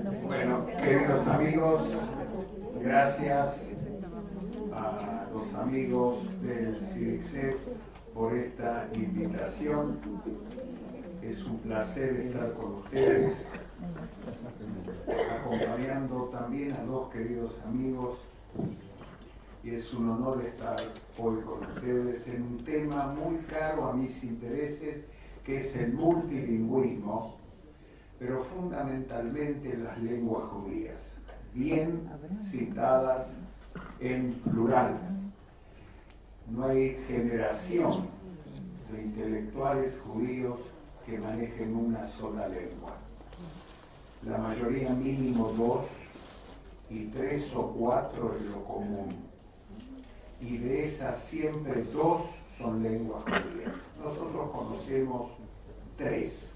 Bueno, queridos amigos, gracias a los amigos del CIDICSEF por esta invitación. Es un placer estar con ustedes, acompañando también a dos queridos amigos. Y es un honor estar hoy con ustedes en un tema muy caro a mis intereses, que es el multilingüismo, pero fundamentalmente las lenguas judías, bien citadas en plural. No hay generación de intelectuales judíos que manejen una sola lengua. La mayoría mínimo 2 y 3 o 4 es lo común. Y de esas siempre 2 son lenguas judías. Nosotros conocemos 3.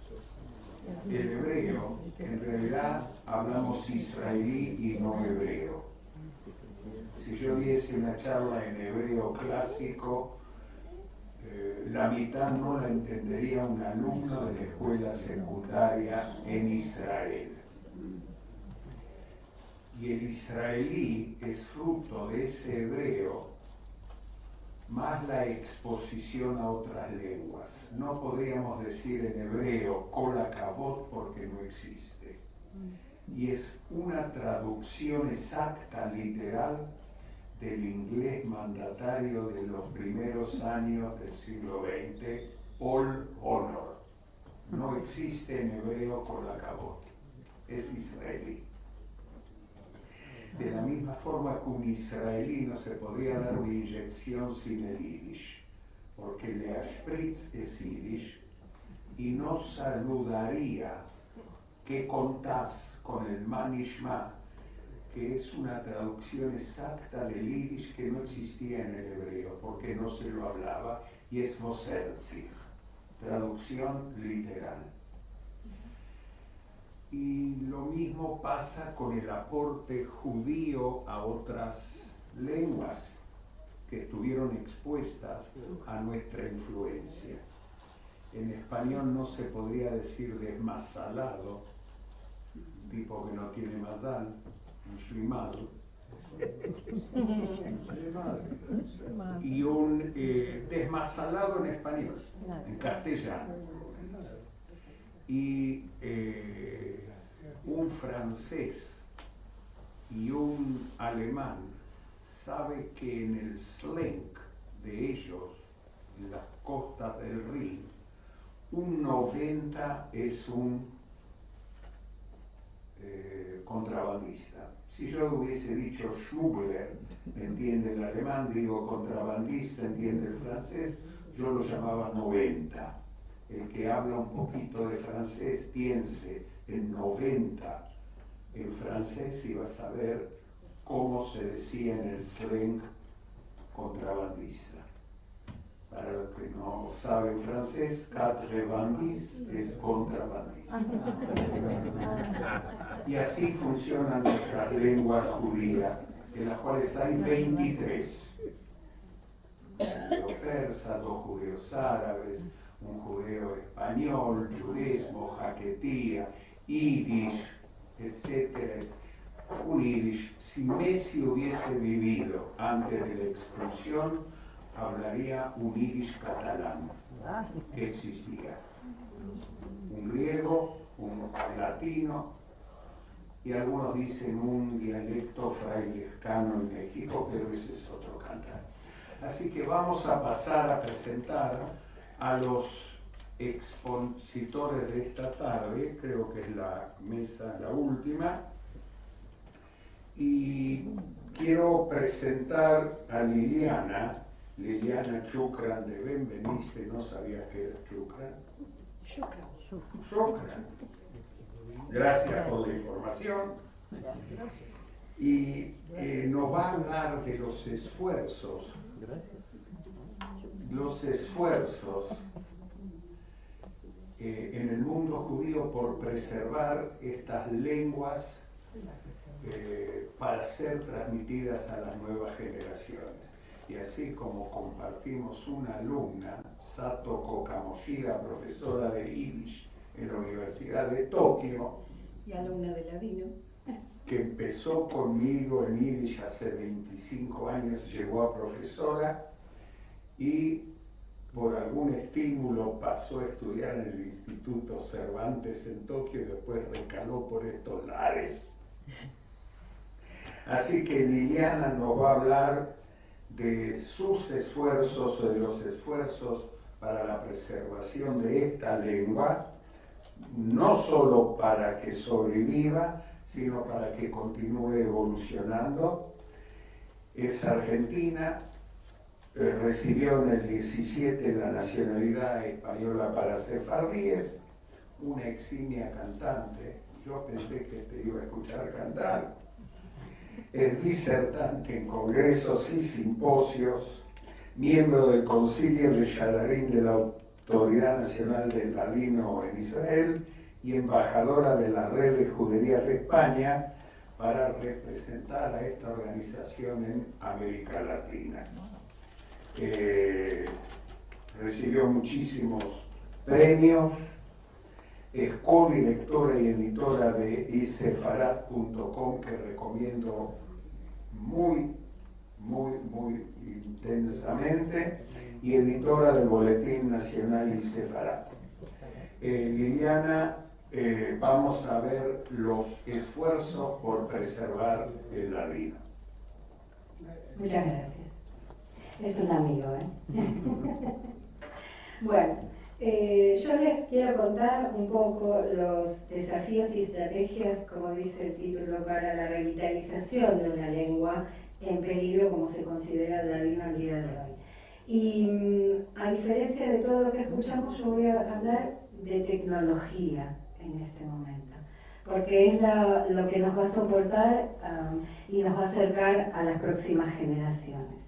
El hebreo, en realidad hablamos israelí y no hebreo. Si yo diese una charla en hebreo clásico, la mitad no la entendería un alumno de la escuela secundaria en Israel. Y el israelí es fruto de ese hebreo más la exposición a otras lenguas. No podríamos decir en hebreo kol hakavod porque no existe. Y es una traducción exacta, literal, del inglés mandatario de los primeros años del siglo XX, all honor. No existe en hebreo kol hakavod. Es israelí. De la misma forma que un israelí no se podría dar una inyección sin el yiddish, porque le spritz es yiddish, y no saludaría ¿qué contás? Con el manishma, que es una traducción exacta del yiddish que no existía en el hebreo, porque no se lo hablaba, y es voserzich, traducción literal. Y lo mismo pasa con el aporte judío a otras lenguas que estuvieron expuestas a nuestra influencia. En español no se podría decir desmasalado, tipo que no tiene mazal, un shlimal, y un desmasalado en español, en castellano. Y un francés y un alemán sabe que en el slang de ellos, en las costas del Rin, un 90 es un contrabandista. Si yo hubiese dicho Schmuggler, entiende el alemán, digo contrabandista, entiende el francés, yo lo llamaba 90. El que habla un poquito de francés piense en 90 en francés y va a saber cómo se decía en el slang contrabandista. Para los que no saben francés, quatre-vingt-dix es contrabandista. Y así funcionan nuestras lenguas judías, en las cuales hay 23. Un judeo persa, 2 judeos árabes, un judeo español, judismo, jaquetía, yiddish, etc. Un yiddish, si Messi hubiese vivido antes de la expulsión, hablaría un yiddish catalán, que existía. Un griego, un latino, y algunos dicen un dialecto frailescano en México, pero ese es otro cantar. Así que vamos a pasar a presentar a los expositores de esta tarde, creo que es la mesa la última, y quiero presentar a Liliana Chukran de Benveniste, no sabía que era Chukran. Chukran. Gracias por la información. Y nos va a hablar de los esfuerzos en el mundo judío por preservar estas lenguas para ser transmitidas a las nuevas generaciones. Y así como compartimos una alumna, Satoko Kamoshida, profesora de Yiddish en la Universidad de Tokio, Y alumna de ladino. Que empezó conmigo en Yiddish hace 25 años, llegó a profesora y por algún estímulo pasó a estudiar en el Instituto Cervantes en Tokio y después recaló por estos lares. Así que Liliana nos va a hablar de sus esfuerzos o de los esfuerzos para la preservación de esta lengua, no solo para que sobreviva, sino para que continúe evolucionando. Es argentina, recibió en el 17 la nacionalidad española para sefardíes, una eximia cantante. Yo pensé que te iba a escuchar cantar. Es disertante en congresos y simposios, miembro del Concilio de Yadarim de la Autoridad Nacional del Ladino en Israel y embajadora de la Red de Juderías de España para representar a esta organización en América Latina. Recibió muchísimos premios, es co-directora y editora de isefarat.com, que recomiendo muy intensamente, y editora del Boletín Nacional Isefarat. Liliana, vamos a ver los esfuerzos por preservar el ladino. Muchas gracias. Es un amigo, Bueno, yo les quiero contar un poco los desafíos y estrategias, como dice el título, para la revitalización de una lengua en peligro, como se considera el ladino al día de hoy. Y a diferencia de todo lo que escuchamos, yo voy a hablar de tecnología en este momento, porque es lo que nos va a soportar y nos va a acercar a las próximas generaciones.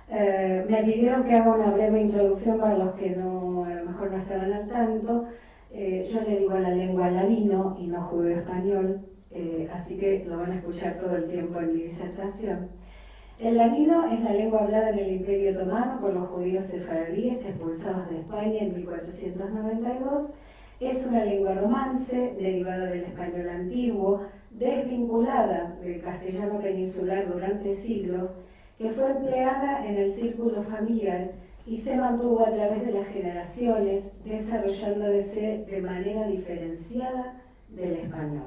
Me pidieron que haga una breve introducción para los que no, a lo mejor no estaban al tanto. Yo le digo a la lengua ladino y no judeo-español, así que lo van a escuchar todo el tiempo en mi disertación. El ladino es la lengua hablada en el Imperio Otomano por los judíos sefaradíes expulsados de España en 1492. Es una lengua romance, derivada del español antiguo, desvinculada del castellano peninsular durante siglos, que fue empleada en el círculo familiar y se mantuvo a través de las generaciones, desarrollándose de manera diferenciada del español.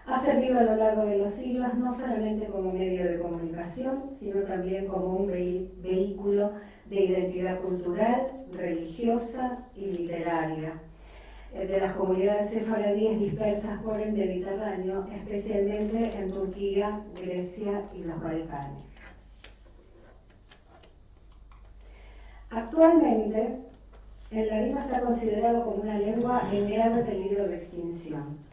Ha servido a lo largo de los siglos no solamente como medio de comunicación, sino también como un vehículo de identidad cultural, religiosa y literaria de las comunidades sefaradíes dispersas por el Mediterráneo, especialmente en Turquía, Grecia y los Balcanes. Actualmente, el ladino está considerado como una lengua en grave peligro de extinción,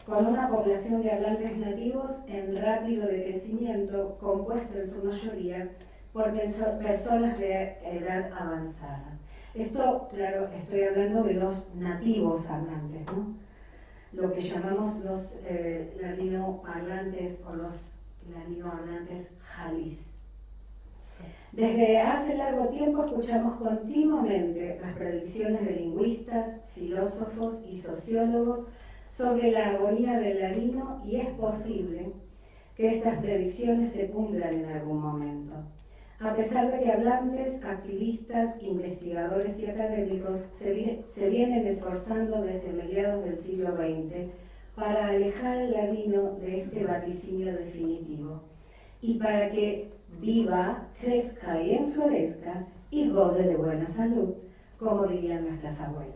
con una población de hablantes nativos en rápido decrecimiento, compuesta en su mayoría por personas de edad avanzada. Esto, claro, estoy hablando de los nativos hablantes, ¿no? Lo que llamamos los ladino hablantes o los ladino hablantes jalís. Desde hace largo tiempo escuchamos continuamente las predicciones de lingüistas, filósofos y sociólogos sobre la agonía del ladino, y es posible que estas predicciones se cumplan en algún momento. A pesar de que hablantes, activistas, investigadores y académicos se vienen esforzando desde mediados del siglo XX para alejar al ladino de este vaticinio definitivo y para que viva, crezca y enflorezca y goce de buena salud, como dirían nuestras abuelas.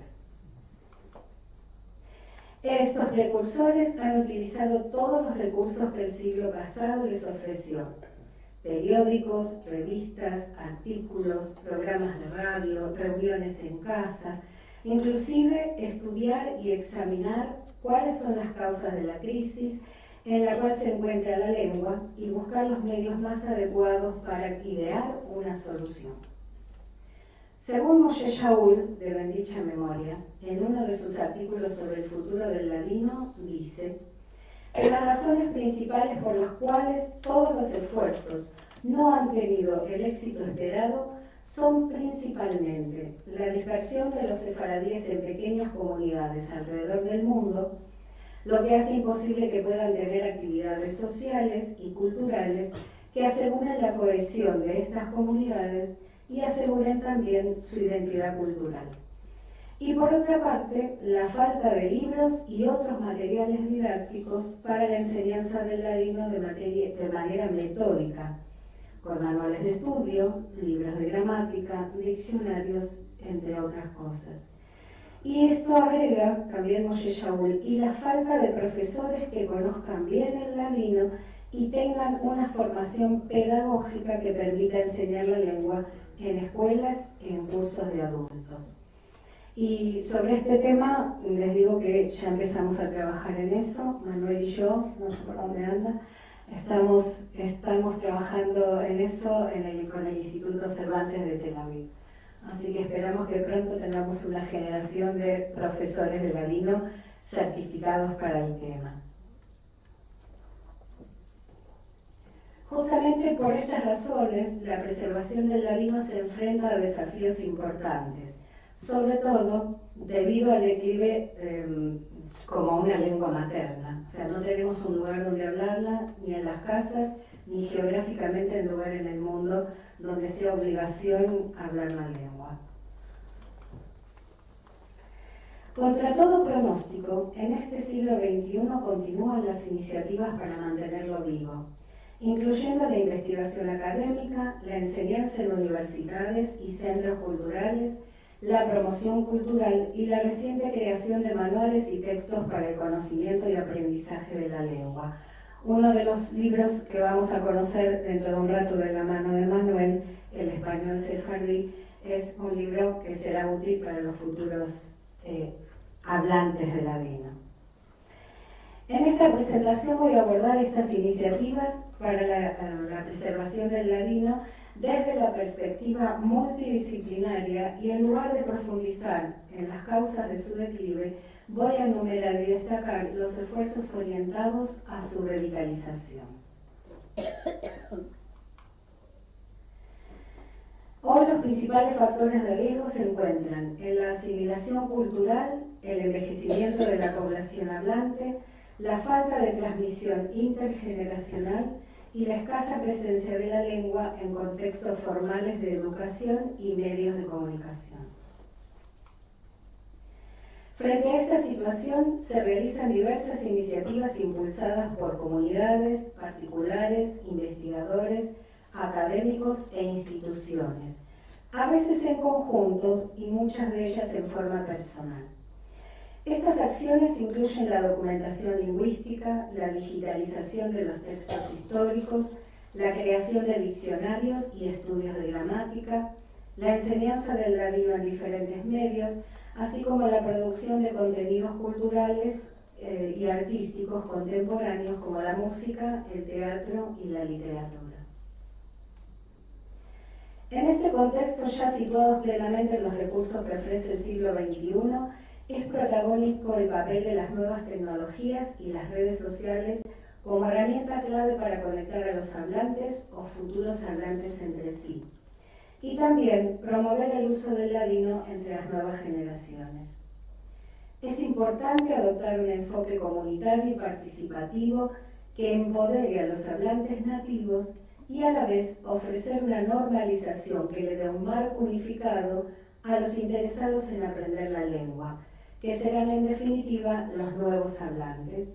Estos precursores han utilizado todos los recursos que el siglo pasado les ofreció: periódicos, revistas, artículos, programas de radio, reuniones en casa, inclusive estudiar y examinar cuáles son las causas de la crisis en la cual se encuentra la lengua y buscar los medios más adecuados para idear una solución. Según Moshe Shaul, de bendicha memoria, en uno de sus artículos sobre el futuro del ladino, dice que las razones principales por las cuales todos los esfuerzos no han tenido el éxito esperado son principalmente la dispersión de los sefaradíes en pequeñas comunidades alrededor del mundo, lo que hace imposible que puedan tener actividades sociales y culturales que aseguren la cohesión de estas comunidades y aseguren también su identidad cultural. Y por otra parte, la falta de libros y otros materiales didácticos para la enseñanza del ladino de manera metódica, con manuales de estudio, libros de gramática, diccionarios, entre otras cosas. Y esto agrega también Moshe Shaul, y la falta de profesores que conozcan bien el ladino y tengan una formación pedagógica que permita enseñar la lengua en escuelas y en cursos de adultos. Y sobre este tema les digo que ya empezamos a trabajar en eso, Manuel y yo, no sé por dónde anda, estamos trabajando en eso con el Instituto Cervantes de Tel Aviv. Así que esperamos que pronto tengamos una generación de profesores de ladino certificados para el tema. Justamente por estas razones, la preservación del ladino se enfrenta a desafíos importantes, sobre todo debido al declive como una lengua materna. O sea, no tenemos un lugar donde hablarla, ni en las casas, ni geográficamente en lugar en el mundo donde sea obligación hablar la lengua. Contra todo pronóstico, en este siglo XXI continúan las iniciativas para mantenerlo vivo, incluyendo la investigación académica, la enseñanza en universidades y centros culturales, la promoción cultural y la reciente creación de manuales y textos para el conocimiento y aprendizaje de la lengua. Uno de los libros que vamos a conocer dentro de un rato de la mano de Manuel, El español sefardí, es un libro que será útil para los futuros hablantes de ladino. En esta presentación voy a abordar estas iniciativas para la preservación del ladino desde la perspectiva multidisciplinaria y en lugar de profundizar en las causas de su declive, voy a enumerar y destacar los esfuerzos orientados a su revitalización. Hoy los principales factores de riesgo se encuentran en la asimilación cultural, el envejecimiento de la población hablante, la falta de transmisión intergeneracional y la escasa presencia de la lengua en contextos formales de educación y medios de comunicación. Frente a esta situación, se realizan diversas iniciativas impulsadas por comunidades, particulares, investigadores, académicos e instituciones, a veces en conjunto y muchas de ellas en forma personal. Estas acciones incluyen la documentación lingüística, la digitalización de los textos históricos, la creación de diccionarios y estudios de gramática, la enseñanza del ladino en diferentes medios, así como la producción de contenidos culturales y artísticos contemporáneos como la música, el teatro y la literatura. En este contexto, ya situados plenamente en los recursos que ofrece el siglo XXI, es protagónico el papel de las nuevas tecnologías y las redes sociales como herramienta clave para conectar a los hablantes o futuros hablantes entre sí, y también promover el uso del ladino entre las nuevas generaciones. Es importante adoptar un enfoque comunitario y participativo que empodere a los hablantes nativos y a la vez ofrecer una normalización que le dé un marco unificado a los interesados en aprender la lengua, que serán en definitiva los nuevos hablantes,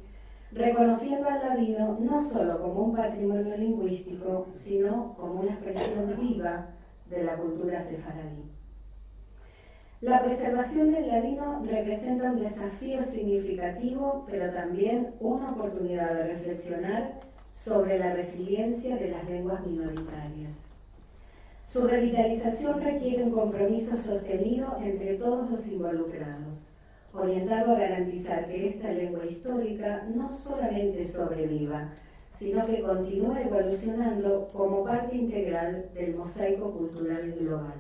reconociendo al ladino no solo como un patrimonio lingüístico, sino como una expresión viva de la cultura sefaradí. La preservación del ladino representa un desafío significativo, pero también una oportunidad de reflexionar sobre la resiliencia de las lenguas minoritarias. Su revitalización requiere un compromiso sostenido entre todos los involucrados, orientado a garantizar que esta lengua histórica no solamente sobreviva, sino que continúe evolucionando como parte integral del mosaico cultural global.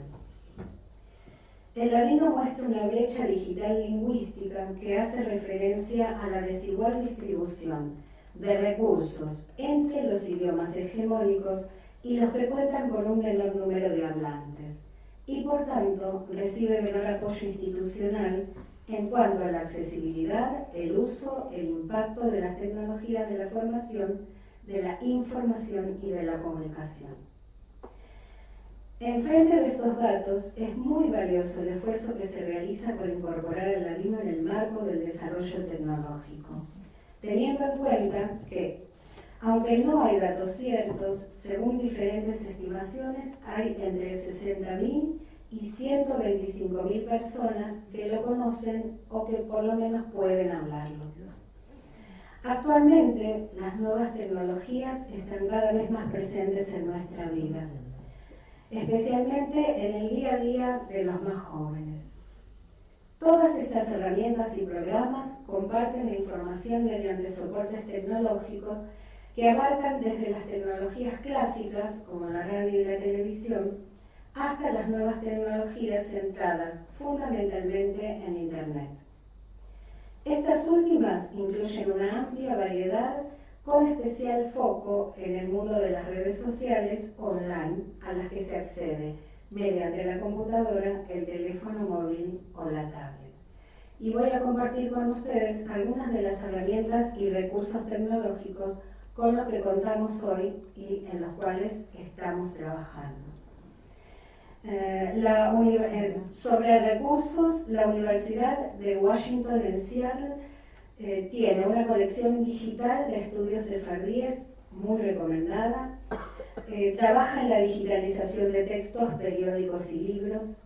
El ladino muestra una brecha digital lingüística que hace referencia a la desigual distribución de recursos entre los idiomas hegemónicos y los que cuentan con un menor número de hablantes, y por tanto recibe menor apoyo institucional en cuanto a la accesibilidad, el uso, el impacto de las tecnologías de la formación, de la información y de la comunicación. En frente de estos datos, es muy valioso el esfuerzo que se realiza por incorporar el ladino en el marco del desarrollo tecnológico, teniendo en cuenta que, aunque no hay datos ciertos, según diferentes estimaciones, hay entre 60.000 y 125.000 personas que lo conocen o que por lo menos pueden hablarlo. Actualmente, las nuevas tecnologías están cada vez más presentes en nuestra vida, especialmente en el día a día de los más jóvenes. Todas estas herramientas y programas comparten la información mediante soportes tecnológicos que abarcan desde las tecnologías clásicas, como la radio y la televisión, hasta las nuevas tecnologías centradas fundamentalmente en Internet. Estas últimas incluyen una amplia variedad con especial foco en el mundo de las redes sociales online a las que se accede mediante la computadora, el teléfono móvil o la tablet. Y voy a compartir con ustedes algunas de las herramientas y recursos tecnológicos con los que contamos hoy y en los cuales estamos trabajando. Sobre recursos, la Universidad de Washington en Seattle tiene una colección digital de estudios sefardíes muy recomendada. Trabaja en la digitalización de textos, periódicos y libros.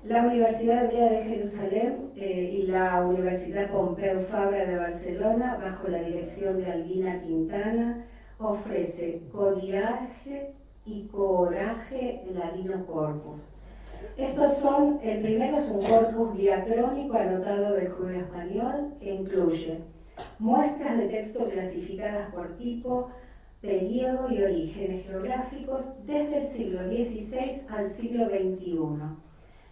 La Universidad Hebrea de Jerusalén y la Universidad Pompeu Fabra de Barcelona, bajo la dirección de Albina Quintana, ofrece Codiaje y Coraje Ladino Corpus. Estos son, el primero es un corpus diacrónico anotado del judeo español que incluye muestras de texto clasificadas por tipo, periodo y orígenes geográficos desde el siglo XVI al siglo XXI,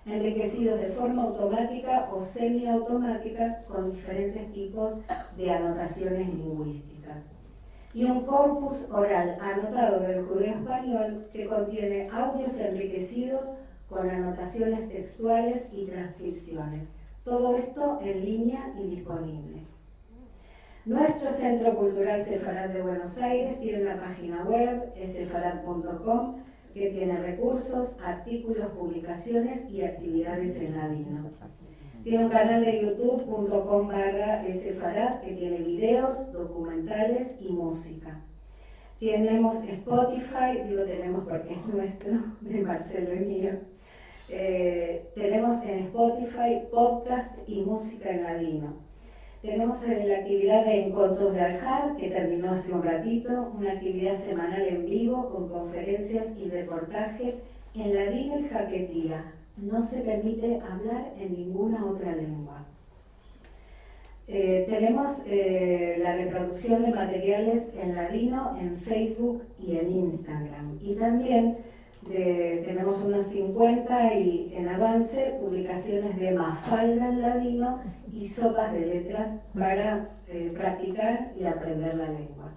enriquecidos de forma automática o semiautomática con diferentes tipos de anotaciones lingüísticas. Y un corpus oral anotado del judeo español que contiene audios enriquecidos con anotaciones textuales y transcripciones. Todo esto en línea y disponible. Nuestro Centro Cultural Sefarad de Buenos Aires tiene una página web, sefarad.com, que tiene recursos, artículos, publicaciones y actividades en ladino. Tiene un canal de youtube.com/sefarad que tiene videos, documentales y música. Tenemos Spotify, digo tenemos porque es nuestro, de Marcelo y mío. Tenemos en Spotify podcast y música en ladino. Tenemos la actividad de Encontros de Al-Had, que terminó hace un ratito, una actividad semanal en vivo con conferencias y reportajes en ladino y jaquetía. No se permite hablar en ninguna otra lengua. Tenemos la reproducción de materiales en ladino en Facebook y en Instagram. Y también tenemos unas 50 y en avance publicaciones de Mafalda en ladino y sopas de letras para practicar y aprender la lengua.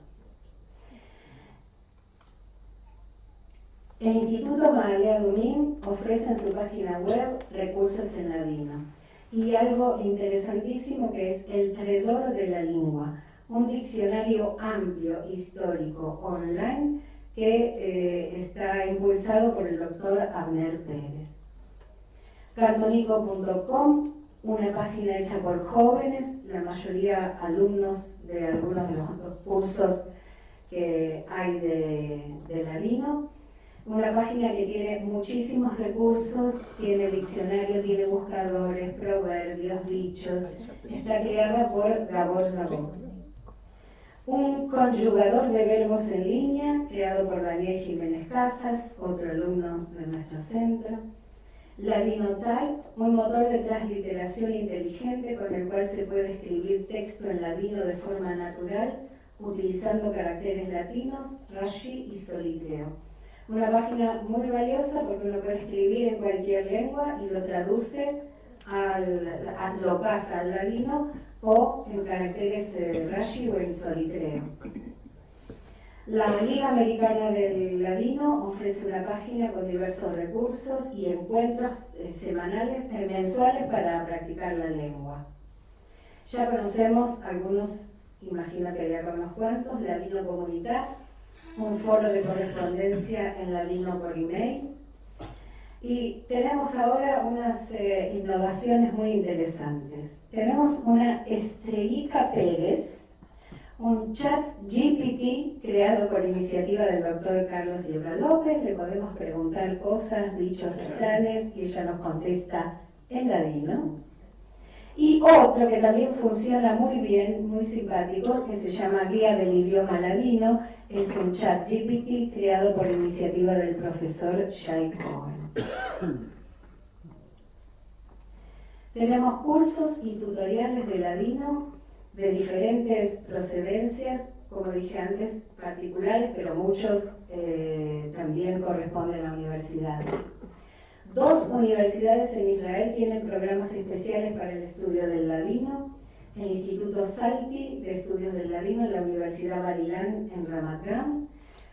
El Instituto Mahalia Dumim ofrece en su página web recursos en ladino y algo interesantísimo que es el Tesoro de la Lengua, un diccionario amplio, histórico, online que está impulsado por el doctor Abner Pérez. Cantonico.com, una página hecha por jóvenes, la mayoría alumnos de algunos de los cursos que hay de ladino. Una página que tiene muchísimos recursos, tiene diccionario, tiene buscadores, proverbios, dichos. Está creada por Gabor Zabot. Un conjugador de verbos en línea, creado por Daniel Jiménez Casas, otro alumno de nuestro centro. Ladinotype, un motor de transliteración inteligente con el cual se puede escribir texto en ladino de forma natural, utilizando caracteres latinos, Rashi y Solitreo. Una página muy valiosa porque uno puede escribir en cualquier lengua y lo traduce, lo pasa al ladino o en caracteres Rashi o en Solitreo. La Liga Americana del Ladino ofrece una página con diversos recursos y encuentros mensuales para practicar la lengua. Ya conocemos algunos, imagino que ya con unos cuantos, Ladino Comunitar, un foro de correspondencia en ladino por email. Y tenemos ahora unas innovaciones muy interesantes. Tenemos una Estrellita Pérez, un chat GPT creado por iniciativa del doctor Carlos Yebra López. Le podemos preguntar cosas, dichos, refranes, y ella nos contesta en ladino. Y otro que también funciona muy bien, muy simpático, que se llama Guía del Idioma Ladino, es un chat GPT creado por iniciativa del profesor Shai Cohen. Tenemos cursos y tutoriales de ladino de diferentes procedencias, como dije antes, particulares, pero muchos también corresponden a universidades. 2 universidades en Israel tienen programas especiales para el estudio del ladino. El Instituto Salti de Estudios del Ladino en la Universidad Bar Ilan en Ramat Gan.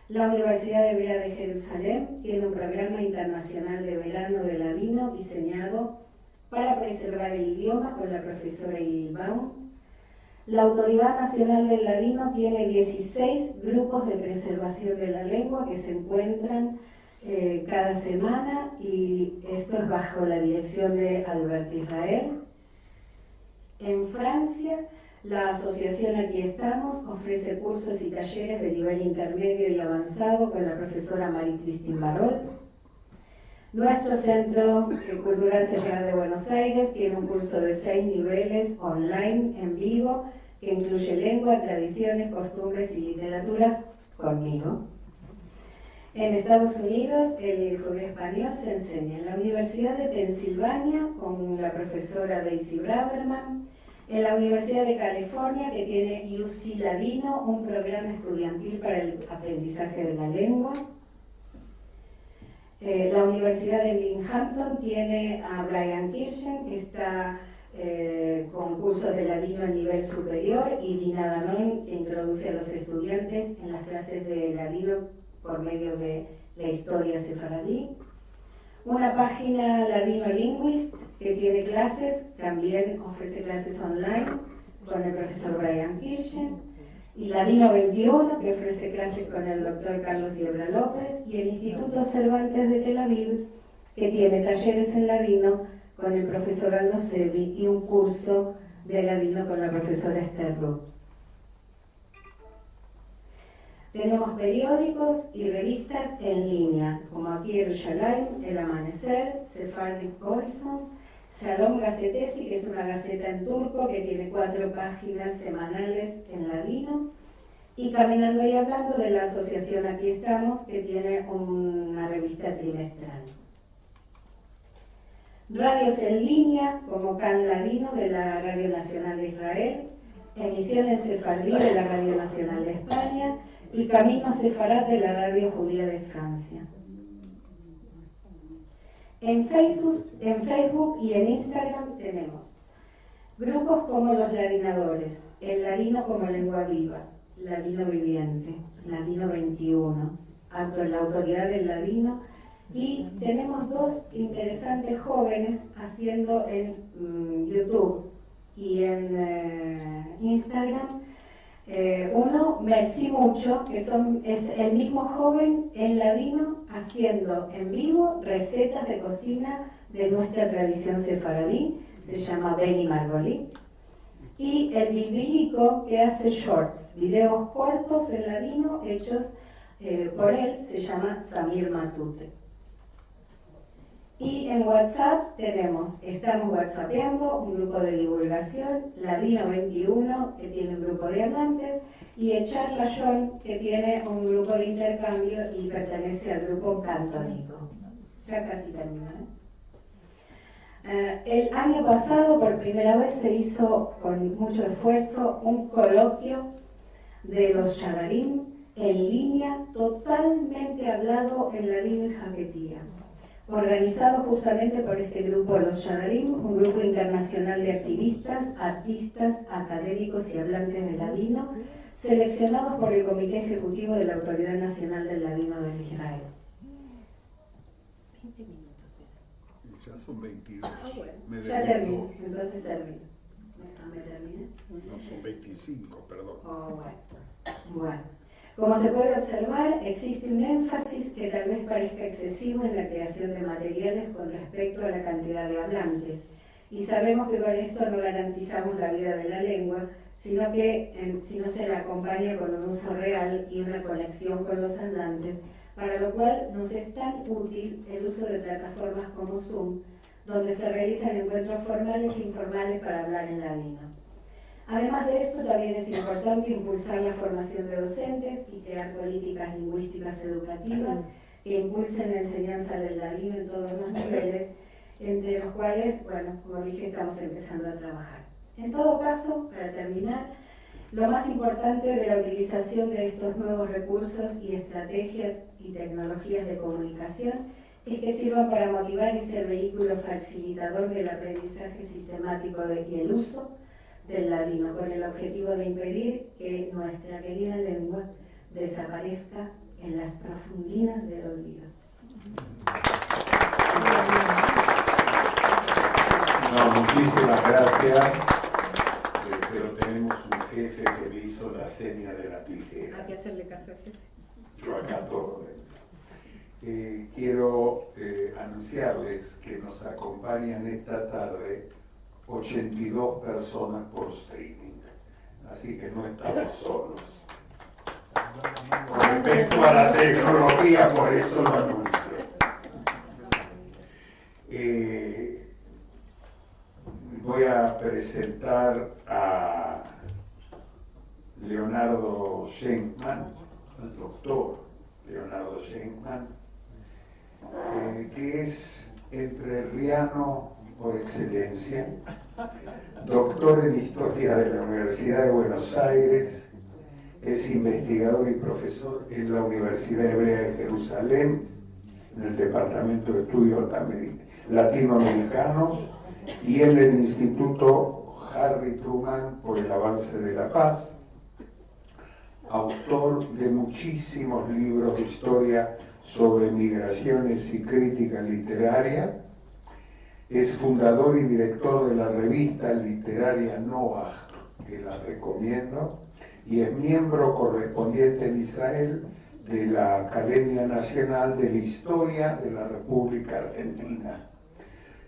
La Universidad Hebrea de Jerusalén tiene un programa internacional de verano de ladino diseñado para preservar el idioma con la profesora Ilil Baum. La Autoridad Nacional del Ladino tiene 16 grupos de preservación de la lengua que se encuentran cada semana, y esto es bajo la dirección de Albert Israel. En Francia, la asociación Aquí Estamos ofrece cursos y talleres de nivel intermedio y avanzado con la profesora Marie-Christine Barol. Nuestro Centro Cultural Cerrado de Buenos Aires tiene un curso de 6 niveles online en vivo que incluye lengua, tradiciones, costumbres y literaturas conmigo. En Estados Unidos, el judío español se enseña en la Universidad de Pensilvania con la profesora Daisy Braverman, en la Universidad de California, que tiene UC Ladino, un programa estudiantil para el aprendizaje de la lengua. La Universidad de Binghamton tiene a Brian Kirchen, que está con cursos de ladino a nivel superior, y Dina Danon, que introduce a los estudiantes en las clases de ladino por medio de la historia sefaradí. Una página Ladino Linguist que tiene clases, también ofrece clases online con el profesor Brian Kirchen. Y Ladino 21, que ofrece clases con el doctor Carlos Yebra López. Y el Instituto Cervantes de Tel Aviv, que tiene talleres en ladino con el profesor Aldo Sebi y un curso de ladino con la profesora Esther Ruth. Tenemos periódicos y revistas en línea, como Aquí Yerushalayim, El Amanecer, Sephardic Horizons, Shalom Gazetesi, que es una gaceta en turco que tiene 4 páginas semanales en ladino, y Caminando y Hablando de la asociación Aquí Estamos, que tiene una revista trimestral. Radios en línea, como Can Ladino de la Radio Nacional de Israel, Emisión en Sefardí de la Radio Nacional de España, y Camino Sefarad de la Radio Judía de Francia. En Facebook y en Instagram tenemos grupos como Los Ladinadores, El Ladino como Lengua Viva, Ladino Viviente, Ladino 21, la Autoridad del Ladino, y tenemos 2 interesantes jóvenes haciendo en YouTube y en Instagram. Uno, Merci Mucho, que es el mismo joven en ladino haciendo en vivo recetas de cocina de nuestra tradición sefaradí, se llama Benny Margolit. Y el Bilbilico, que hace shorts, videos cortos en ladino hechos por él, se llama Samir Matute. Y en WhatsApp estamos whatsappeando, un grupo de divulgación, Ladino 21, que tiene un grupo de hablantes, y el Charlayón, que tiene un grupo de intercambio y pertenece al grupo cantónico. Ya casi termina. El año pasado, por primera vez, se hizo con mucho esfuerzo un coloquio de los Shadarim en línea, totalmente hablado en ladino y jaquetía, organizado justamente por este grupo Los Shadarim, un grupo internacional de activistas, artistas, académicos y hablantes de ladino, seleccionados por el Comité Ejecutivo de la Autoridad Nacional del Ladino de Israel. 20 minutos. Ya son 22. Bueno, ya termino, entonces termino. Déjame terminar. No, son 25, perdón. Oh, bueno. Como se puede observar, existe un énfasis que tal vez parezca excesivo en la creación de materiales con respecto a la cantidad de hablantes. Y sabemos que con esto no garantizamos la vida de la lengua, sino que si no se la acompaña con un uso real y una conexión con los hablantes, para lo cual nos es tan útil el uso de plataformas como Zoom, donde se realizan encuentros formales e informales para hablar en ladino. Además de esto, también es importante impulsar la formación de docentes y crear políticas lingüísticas educativas que impulsen la enseñanza del ladino en todos los niveles, entre los cuales, bueno, como dije, estamos empezando a trabajar. En todo caso, para terminar, lo más importante de la utilización de estos nuevos recursos y estrategias y tecnologías de comunicación es que sirvan para motivar y ser vehículo facilitador del aprendizaje sistemático y el uso del ladino, con el objetivo de impedir que nuestra querida lengua desaparezca en las profundinas del olvido. No, muchísimas gracias, pero tenemos un jefe que me hizo la seña de la tijera. Hay que hacerle caso al jefe. Yo acá todo. Quiero anunciarles que nos acompañan esta tarde 82 personas por streaming, así que no estamos solos. Con respecto a la tecnología, por eso lo anuncio. Voy a presentar a Leonardo Schenkman, el doctor Leonardo Schenkman, que es entrerriano por excelencia, doctor en Historia de la Universidad de Buenos Aires, es investigador y profesor en la Universidad Hebrea de Jerusalén, en el Departamento de Estudios Latinoamericanos y en el Instituto Harry Truman por el Avance de la Paz, autor de muchísimos libros de historia sobre migraciones y crítica literaria. Es fundador y director de la revista literaria Noah, que la recomiendo, y es miembro correspondiente en Israel de la Academia Nacional de la Historia de la República Argentina.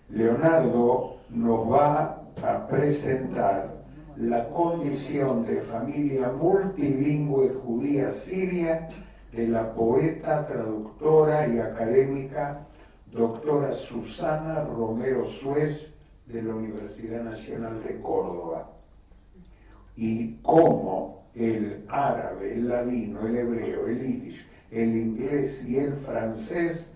Leonardo nos va a presentar la condición de familia multilingüe judía siria de la poeta, traductora y académica doctora Susana Romero Suez de la Universidad Nacional de Córdoba, y cómo el árabe, el ladino, el hebreo, el yiddish, el inglés y el francés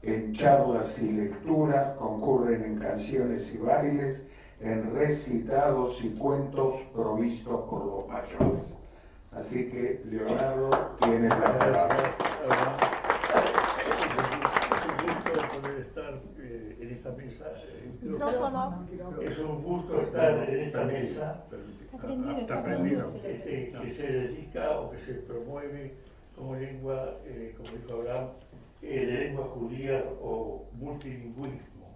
en charlas y lecturas concurren en canciones y bailes, en recitados y cuentos provistos por los mayores. Así que Leonardo tiene la palabra. En esta mesa. Es un gusto estar en esta mesa que se dedica o que se promueve como lengua, como dijo Abraham, de lengua judía o multilingüismo.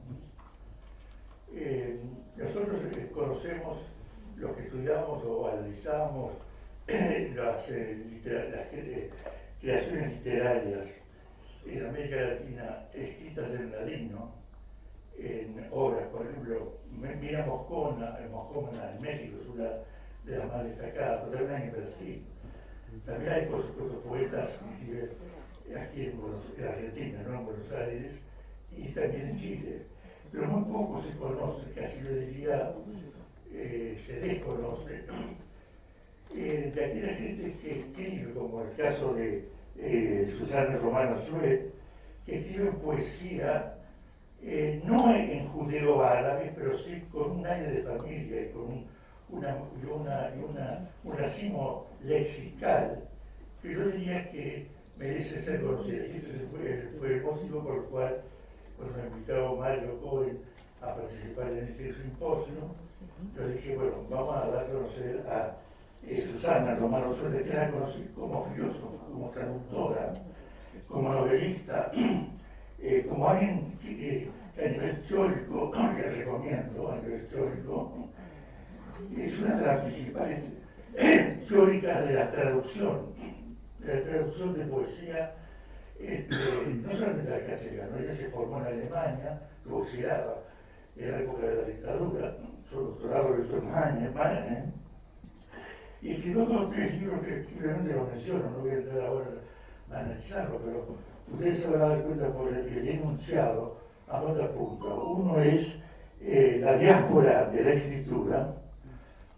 Nosotros conocemos lo que estudiamos o analizamos las creaciones literarias en América Latina escritas en ladino, en obras, por ejemplo, mira Moscona en México es una de las más destacadas, pero también hay en Brasil. También hay, por supuesto, poetas que escriben aquí en Argentina, ¿no? En Buenos Aires, y también en Chile. Pero muy poco se conoce, casi yo diría, se desconoce, de aquella gente que escribe, como el caso de Susana Romero Suez, que escribe poesía no en judeo-árabe, pero sí con un aire de familia y con un racimo lexical que yo diría que merece ser conocida. Y ese fue el motivo por el cual, cuando me invitaba Mario Cohen a participar en este simposio, yo dije, bueno, vamos a dar a conocer a Susana Romano Suárez, que la conocí como filósofa, como traductora, como novelista, como alguien que a nivel teórico, que recomiendo a nivel teórico, es una de las principales teóricas de la traducción de poesía, no solamente al castellano. Ella se formó en Alemania, luego exilada en la época de la dictadura, su doctorado lo hizo en Mannheim, y escribió 2 o 3 libros que simplemente lo menciono, no voy a entrar ahora a analizarlo, pero ustedes se van a dar cuenta por el enunciado a dónde apunta. Uno es la diáspora de la escritura,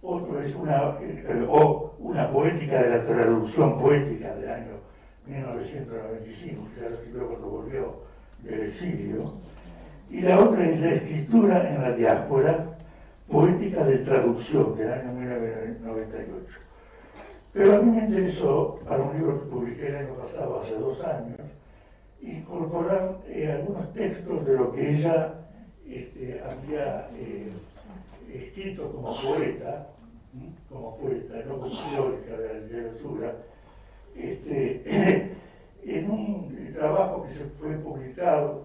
otro es una poética de la traducción poética del año 1995, que ya lo escribió cuando volvió del exilio, y la otra es la escritura en la diáspora, poética de traducción del año 1998. Pero a mí me interesó, para un libro que publiqué el año pasado, hace 2 años, incorporar algunos textos de lo que ella había escrito como poeta, no como teórica de la literatura, en un trabajo que se fue publicado,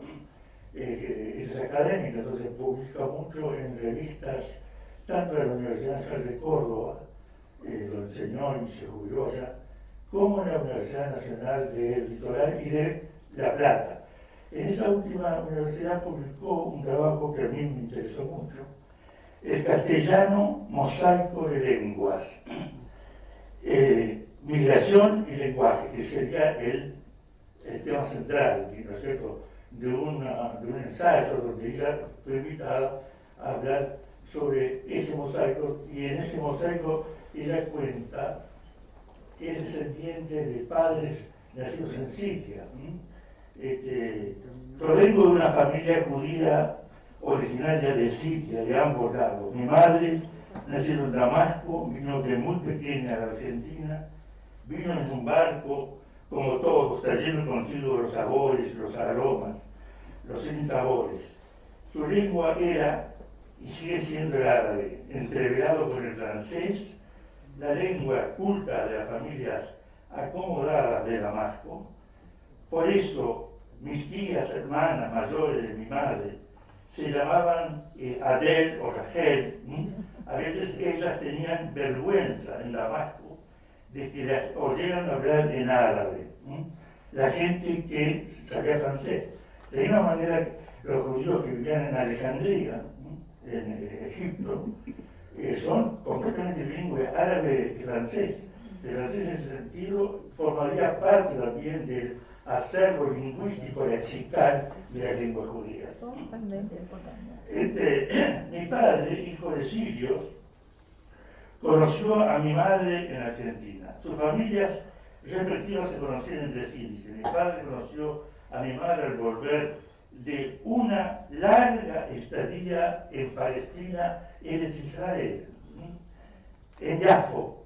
es académica, entonces publica mucho en revistas, tanto de la Universidad Nacional de Córdoba, donde enseñó y se jubiló allá, como en la Universidad Nacional del Litoral y de La Plata. En esa última universidad publicó un trabajo que a mí me interesó mucho, El castellano mosaico de lenguas, migración y lenguaje, que sería el tema central, ¿no es cierto?, de un ensayo donde ella fue invitada a hablar sobre ese mosaico, y en ese mosaico ella cuenta que es descendiente de padres nacidos en Siria. Provengo de una familia judía originaria de Siria, de ambos lados. Mi madre nació en Damasco, vino de muy pequeña a la Argentina, vino en un barco, como todos, trayendo consigo los sabores, los aromas, los sinsabores. Su lengua era, y sigue siendo, el árabe, entreverado con el francés, la lengua culta de las familias acomodadas de Damasco. Por eso, mis tías, hermanas mayores de mi madre, se llamaban Adel o Rachel. A veces ellas tenían vergüenza en Damasco de que las oyeran hablar en árabe. La gente que sabía francés. De una manera, los judíos que vivían en Alejandría, en Egipto, son completamente bilingües, árabe y francés. El francés en ese sentido formaría parte también del acervo lingüístico lexical de las lenguas judías. Mi padre, hijo de sirios, conoció a mi madre en Argentina. Sus familias respectivas se conocían entre sí. Dice, mi padre conoció a mi madre al volver de una larga estadía en Palestina, en Israel, en Yafo.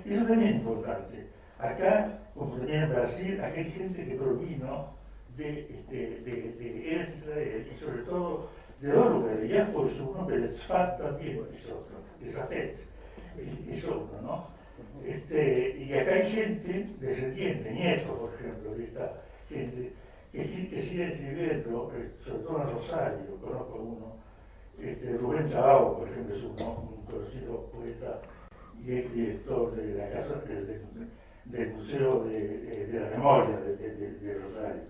Eso también es importante. Acá, como también en Brasil, acá hay gente que provino de Eretz Israel, y sobre todo de 2 lugares. De Yafo es uno, pero de Tzfat también es otro, de Zafet es otro, ¿no? Y acá hay gente descendiente, nietos, por ejemplo, de esta gente, que sigue escribiendo, sobre todo en Rosario, conozco uno, Rubén Chabao, por ejemplo, es un conocido poeta y ex director de la casa del Museo de la Memoria de Rosario.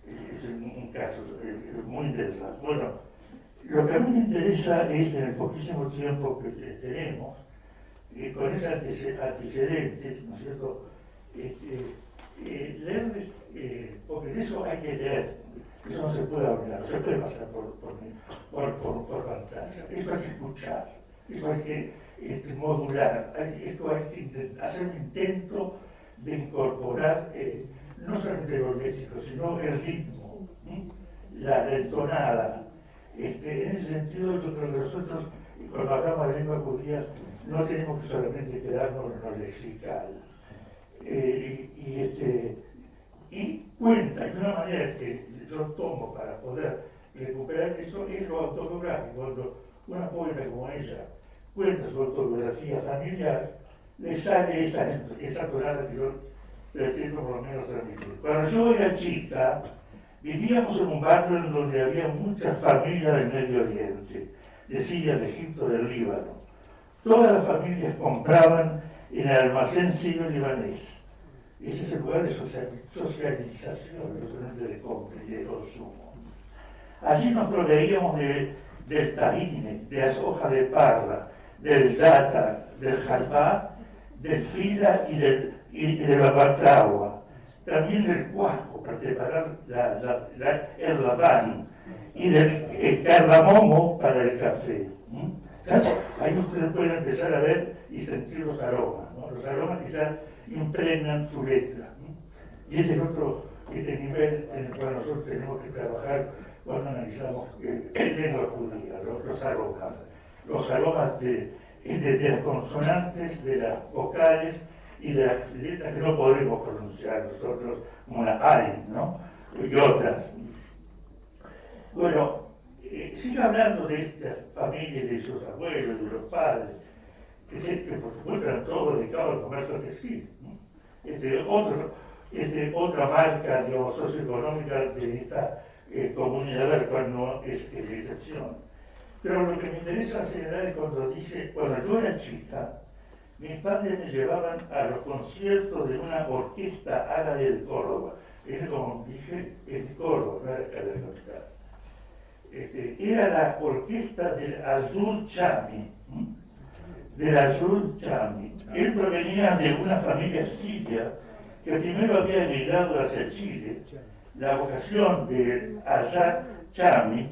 Es un caso muy interesante. Bueno, lo que a mí me interesa es, en el poquísimo tiempo que tenemos, con esos antecedentes, ¿no es cierto?, leerles, porque de eso hay que leer, eso no se puede hablar, no se puede pasar por pantalla, esto hay que escuchar, esto hay que modular, esto hay que hacer un intento de incorporar no solamente los léxicos, sino el ritmo, la entonada. En ese sentido, yo creo que nosotros, cuando hablamos de lenguas judías, no tenemos que solamente quedarnos en lo lexical. Y cuenta, de una manera que yo tomo para poder recuperar eso, es lo autobiográfico. Cuando una poeta como ella cuenta su autobiografía familiar, le sale esa tonada que yo pretendo por lo menos transmitir. Cuando yo era chica, vivíamos en un barrio en donde había muchas familias del Medio Oriente, de Siria, de Egipto, del Líbano. Todas las familias compraban en el almacén sirio libanés. Ese es el lugar de socialización, no solamente de compra y de consumo. Allí nos proveíamos del tahine, de las hojas de parra, del data, del jalbá, del fila y de la baklava, también del cuasco para preparar el ladán y del cardamomo para el café. Ahí ustedes pueden empezar a ver y sentir los aromas, ¿no? Los aromas que ya impregnan su letra. Y ese es este nivel en el cual nosotros tenemos que trabajar cuando analizamos lengua judía, los aromas de las consonantes, de las vocales y de las letras que no podemos pronunciar nosotros, como la AIN, ¿no? Y otras. Bueno, sigo hablando de estas familias, de sus abuelos, de los padres, que por supuesto eran todos dedicados al comercio textil, ¿no? Otra marca, digamos, socioeconómica de esta comunidad, al cual no es excepción. Pero lo que me interesa señalar es cuando dice, cuando yo era chica, mis padres me llevaban a los conciertos de una orquesta árabe de Córdoba. Ese, como dije, es de Córdoba, no es de la capital. Era la orquesta del Azur Chami. Del Azur Chami. Él provenía de una familia siria que primero había emigrado hacia Chile. La vocación del Azur Chami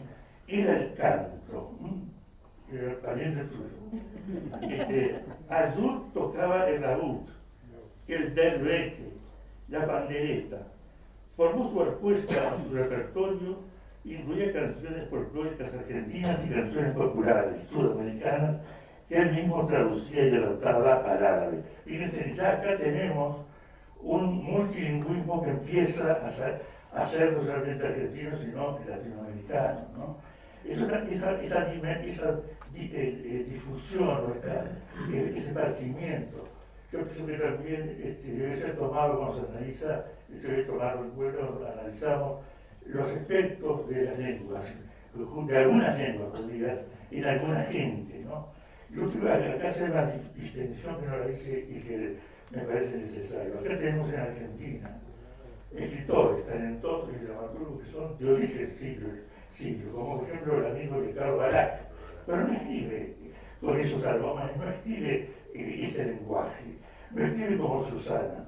era el canto. Era el pariente suyo. Azur tocaba el laúd, el derbeque, la pandereta. Formó su orquesta, su repertorio incluía canciones folclóricas argentinas y canciones populares sudamericanas que él mismo traducía y adaptaba al árabe. Fíjense, ya acá tenemos un multilingüismo que empieza a ser no solamente argentino, sino latinoamericano, ¿no? Esa difusión, ¿no? Ese esparcimiento, yo pienso que también debe ser tomado cuando se analiza, debe ser tomado en cuenta cuando analizamos los efectos de las lenguas, de algunas lenguas judías en alguna gente, ¿no? Yo creo que acá hacer una distinción que no la hice y que me parece necesario. Acá tenemos en Argentina escritores, talentosos y dramaturgos que son de origen sirio, como por ejemplo el amigo Ricardo Arac, pero no escribe con esos aromas, no escribe ese lenguaje, no escribe como Susana.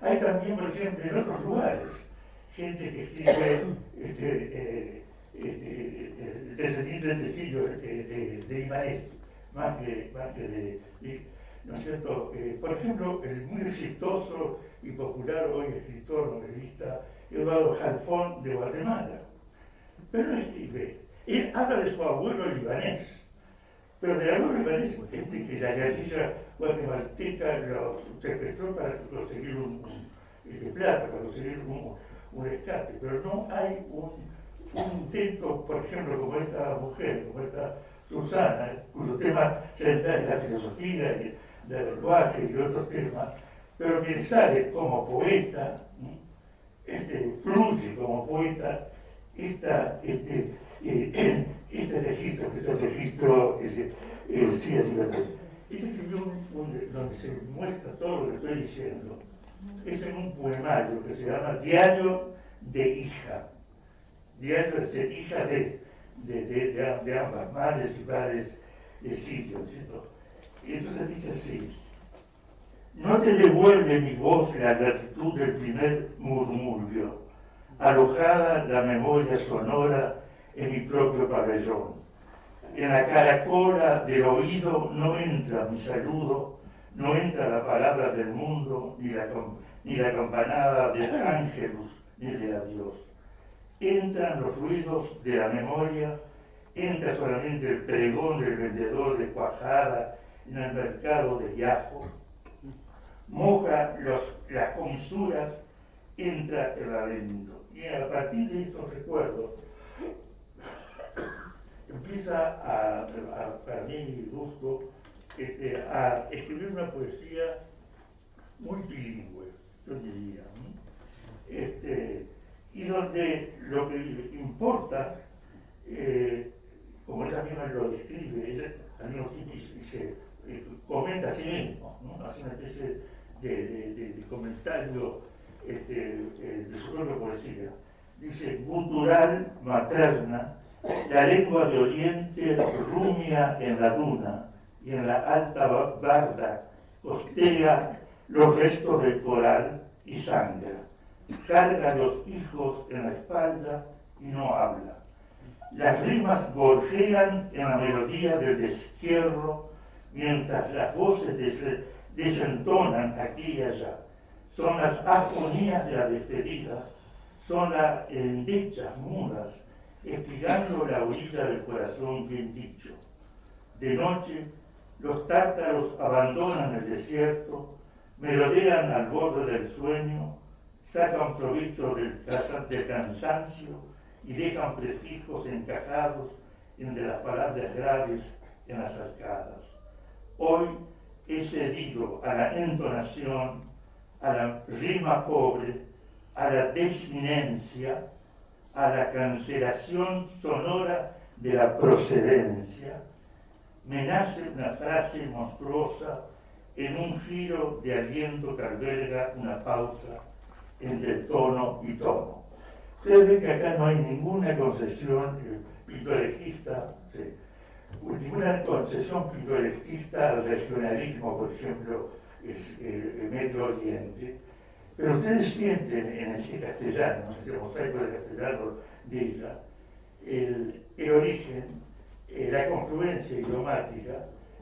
Hay también, por ejemplo, en otros lugares, gente que escribe descendientes de Sirio, de Imanés, más que de ¿no es cierto? Por ejemplo, el muy exitoso y popular hoy escritor novelista Eduardo Jalfón de Guatemala. Pero no escribe. Él habla de su abuelo libanés, pero del abuelo libanés que la guerrilla guatemalteca lo secuestró para conseguir plata, para conseguir un rescate. Pero no hay un intento, por ejemplo, como esta mujer, como esta Susana, cuyo tema central es la filosofía y del lenguaje y otros temas, pero que sale como poeta, fluye como poeta este registro, que es el registro sí, este escribió donde se muestra todo lo que estoy diciendo, es en un poemario que se llama Diario de Hija. Diario de ser hija de ambas madres y padres sirios, ¿cierto? Y entonces dice así: no te devuelve mi voz la gratitud del primer murmullo, alojada la memoria sonora en mi propio pabellón. En la caracola del oído no entra mi saludo, no entra la palabra del mundo, ni la campanada del ángelus, ni del adiós. Entran los ruidos de la memoria, entra solamente el pregón del vendedor de cuajada en el mercado de Yafo, moja las comisuras, entra el lamento. Y a partir de estos recuerdos empieza para mi gusto, a escribir una poesía multilingüe, yo diría, y donde lo que importa, como ella misma lo describe, ella al mismo tiempo se comenta a sí mismo, ¿no? Hace una especie de comentario de su propia poesía. Dice: gutural materna, la lengua de Oriente rumia en la duna y en la alta barda costea los restos del coral y sangra. Carga los hijos en la espalda y no habla. Las rimas gorjean en la melodía del destierro, mientras las voces desentonan aquí y allá. Son las afonías de la despedida, son las endechas mudas, espigando la orilla del corazón bien dicho. De noche, los tártaros abandonan el desierto, merodean al borde del sueño, sacan provecho del cansancio y dejan prefijos encajados entre las palabras graves en las arcadas. Hoy he cedido a la entonación, a la rima pobre, a la desminencia, a la cancelación sonora de la procedencia. Me nace una frase monstruosa en un giro de aliento que alberga una pausa entre tono y tono. Ustedes ven que acá no hay ninguna concesión pintoresquista, ¿sí? Ninguna concesión pintoresquista al regionalismo, por ejemplo, el Medio Oriente, pero ustedes sienten en ese castellano, en ese mosaico de castellano de ella, el origen, la confluencia idiomática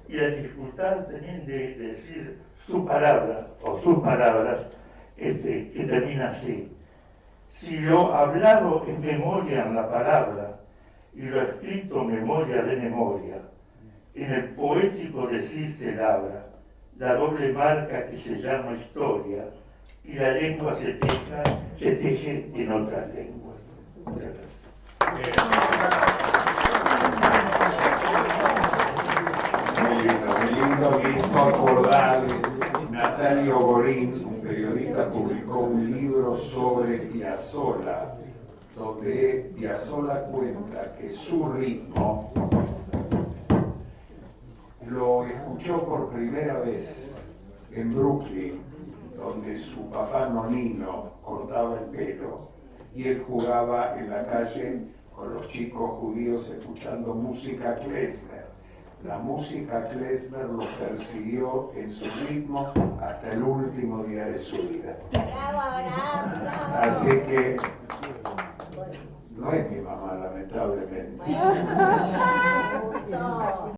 y la dificultad también de decir su palabra o sus palabras que termina así. Si lo hablado es memoria en la palabra y lo escrito memoria de memoria, en el poético decir se labra la doble marca que se llama historia y la lengua se teje en otras lenguas. Muchas gracias. Muy lindo, me hizo acordar Natalio Gorín, un periodista, publicó un libro sobre Piazzolla, donde Piazzolla cuenta que su ritmo lo escuchó por primera vez en Brooklyn, donde su papá Nonino cortaba el pelo y él jugaba en la calle con los chicos judíos escuchando música klezmer. La música klezmer lo persiguió en su ritmo hasta el último día de su vida. Así que no es mi mamá, lamentablemente.